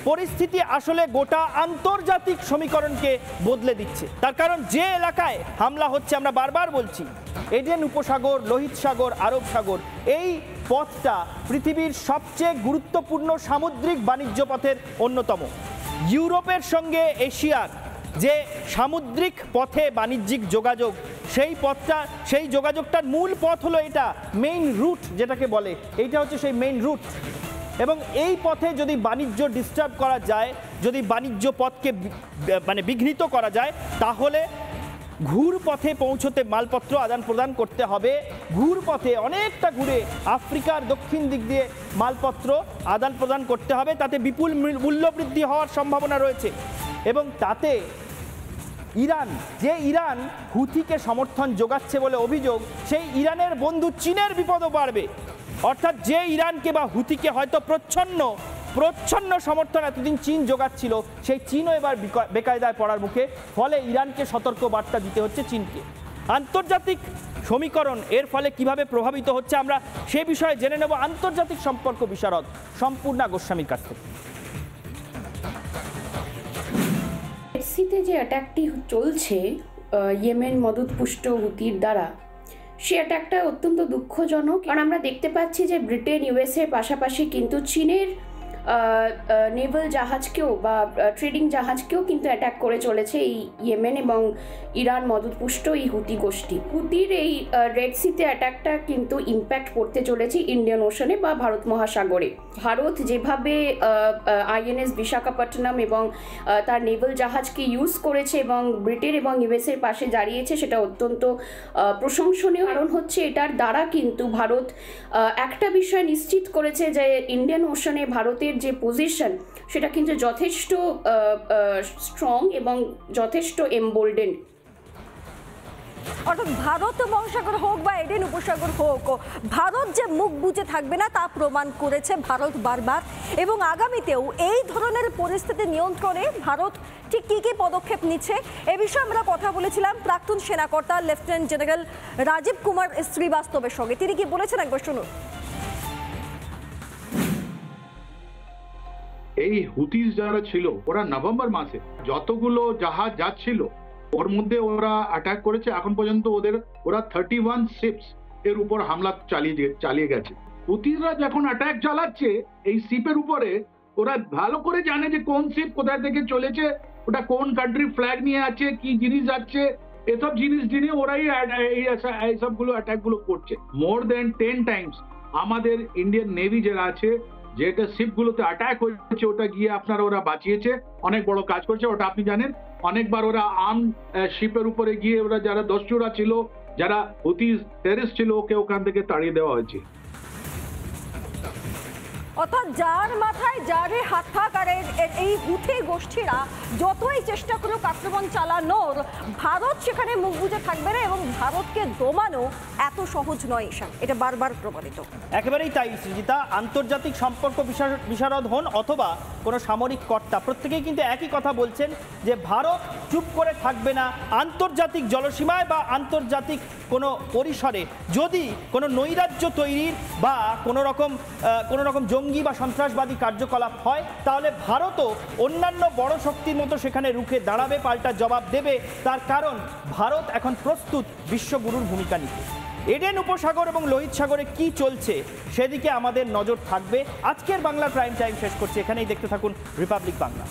পরিস্থিতি আসলে গোটা আন্তর্জাতিক সমীকরণকে বদলে দিচ্ছে। তার কারণ যে এলাকায় হামলা হচ্ছে, আমরা বারবার বলছি, এডেন উপসাগর, লোহিত সাগর, আরব সাগর, এই পথটা পৃথিবীর সবচেয়ে গুরুত্বপূর্ণ সামুদ্রিক বাণিজ্য পথের অন্যতম। ইউরোপের সঙ্গে এশিয়ার যে সামুদ্রিক পথে বাণিজ্যিক যোগাযোগ, সেই পথটা, সেই যোগাযোগটার মূল পথ হলো এটা, মেইন রুট যেটাকে বলে, এইটা হচ্ছে সেই মেইন রুট। এবং এই পথে যদি বাণিজ্য ডিস্টার্ব করা যায়, যদি বাণিজ্য পথকে বিঘ্নিত করা যায়, তাহলে ঘুর পথে পৌঁছতে মালপত্র আদান প্রদান করতে হবে। ঘুর পথে অনেকটা ঘুরে আফ্রিকার দক্ষিণ দিক দিয়ে মালপত্র আদান প্রদান করতে হবে। তাতে বিপুল মূল্যবৃদ্ধি হওয়ার সম্ভাবনা রয়েছে। এবং তাতে ইরান হুথিকে সমর্থন যোগাচ্ছে বলে অভিযোগ, সেই ইরানের বন্ধু চীনের বিপদও বাড়বে। অর্থাৎ যে ইরানকে বা হুথিকে হয়তো প্রচ্ছন্ন সমর্থন এতদিন চীন যোগাচ্ছিল, সেই চীনও এবার বেকায়দায় পড়ার মুখে। ফলে ইরানকে সতর্ক বার্তা দিতে হচ্ছে চীনকে। আন্তর্জাতিক সমীকরণ এর ফলে কিভাবে প্রভাবিত হচ্ছে, আমরা সে বিষয়ে জেনে নেব আন্তর্জাতিক সম্পর্ক বিশারদ সম্পূর্ণা গোস্বামীর কাছ থেকে। রেডসিতে যে অ্যাটাকটি চলছে ইয়েমেন মদতপুষ্ট হুতির দ্বারা, সে অ্যাটাকটা অত্যন্ত দুঃখজনক। কারণ আমরা দেখতে পাচ্ছি যে ব্রিটেন, ইউএসএ পাশাপাশি কিন্তু চীনের নেভাল জাহাজকেও বা ট্রেডিং জাহাজকেও কিন্তু অ্যাটাক করে চলেছে এই ইয়েমেন এবং ইরান মদতপুষ্ট এই হুতি গোষ্ঠী। হুতির এই রেডসিতে অ্যাটাকটা কিন্তু ইম্প্যাক্ট করতে চলেছে ইন্ডিয়ান ওশানে বা ভারত মহাসাগরে। ভারত যেভাবে আইএনএস বিশাখাপট্টনম এবং তার নেভাল জাহাজকে ইউজ করেছে এবং ব্রিটেন এবং ইউএসএর পাশে দাঁড়িয়েছে, সেটা অত্যন্ত প্রশংসনীয়। কারণ হচ্ছে এটার দ্বারা কিন্তু ভারত একটা বিষয় নিশ্চিত করেছে যে ইন্ডিয়ান ওশানে ভারতের যে পজিশন, সেটা কিন্তু যথেষ্ট স্ট্রং এবং যথেষ্ট এমবোল্ডেন্ড। অর্থাৎ ভারত মহাসাগর হোক বা এডেন উপসাগর হোক, ভারত যে মুখ বুজে থাকবে না তা প্রমাণ করেছে ভারত বারবার। এবং আগামীতেও এই ধরনের পরিস্থিতি নিয়ন্ত্রণে ভারত ঠিক কী কী পদক্ষেপ নিচ্ছে এ বিষয়ে আমরা কথা বলেছিলাম প্রাক্তন সেনাকর্তা লেফটেন্যান্ট জেনারেল রাজীব কুমার শ্রীবাস্তবের সঙ্গে। তিনি কি বলেছেন একবার শুনুন। এই হুতিস যারা ছিল, ওরা নভেম্বর মাসে যতগুলো জাহাজ যাচ্ছিল ওর মধ্যে ওরা অ্যাটাক করেছে। এখন পর্যন্ত ওরা 31 শিপস এর উপর হামলা চালিয়ে গেছে। হুতিসরা যখন অ্যাটাক চালাচ্ছে এই শিপের উপরে, ওরা ভালো করে জানে যে কোন শিপ কোথায় থেকে চলেছে, ওটা কোন কান্ট্রি ফ্ল্যাগ নিয়ে আছে, কি জিনিস যাচ্ছে, এসব জিনিস নিয়ে ওরাই এইসবগুলো অ্যাটাকগুলো করছে। মোর দেন 10 টাইমস আমাদের ইন্ডিয়ান নেভি যারা আছে, যেটা শিপগুলোতে অ্যাটাক হয়েছে, ওটা গিয়ে ওরা বাঁচিয়েছে, অনেক বড় কাজ করছে। ওটা আপনি জানেন, অনেকবার ওরা শিপের উপরে গিয়ে ওরা যারা দস্যুরা ছিল, যারা হুতিস টেররিস্ট ছিল, ওকে ওখান থেকে তাড়িয়ে দেওয়া হয়েছে। অর্থাৎ যার মাথায় যারে হাত থাক, আর এই হুথি গোষ্ঠীরা যতই চেষ্টা করুক আক্রমণ চালানোর, ভারত সেখানে মুখ বুজে থাকবে না এবং ভারতকে দমানো এত সহজ নয় ঈশান, এটা বারবার প্রমাণিত। একেবারেই তাই সৃজিতা। আন্তর্জাতিক সম্পর্ক বিশারদ হন অথবা কোনো সামরিক কর্তা, প্রত্যেকেই কিন্তু একই কথা বলছেন যে ভারত চুপ করে থাকবে না। আন্তর্জাতিক জলসীমায় বা আন্তর্জাতিক কোনো পরিসরে যদি কোনো নৈরাজ্য তৈরির বা কোনো রকম জঙ্গি বা সন্ত্রাসবাদী কার্যকলাপ হয়, তাহলে ভারতও অন্যান্য বড় শক্তির মতো সেখানে রুখে দাঁড়াবে, পাল্টা জবাব দেবে। তার কারণ ভারত এখন প্রস্তুত বিশ্বগুরুর ভূমিকা নিতে। এডেন উপসাগর এবং লোহিত সাগরে কি চলছে সেদিকে আমাদের নজর থাকবে। আজকের বাংলা প্রাইম টাইম শেষ করছে এখানেই। দেখতে থাকুন রিপাবলিক বাংলা।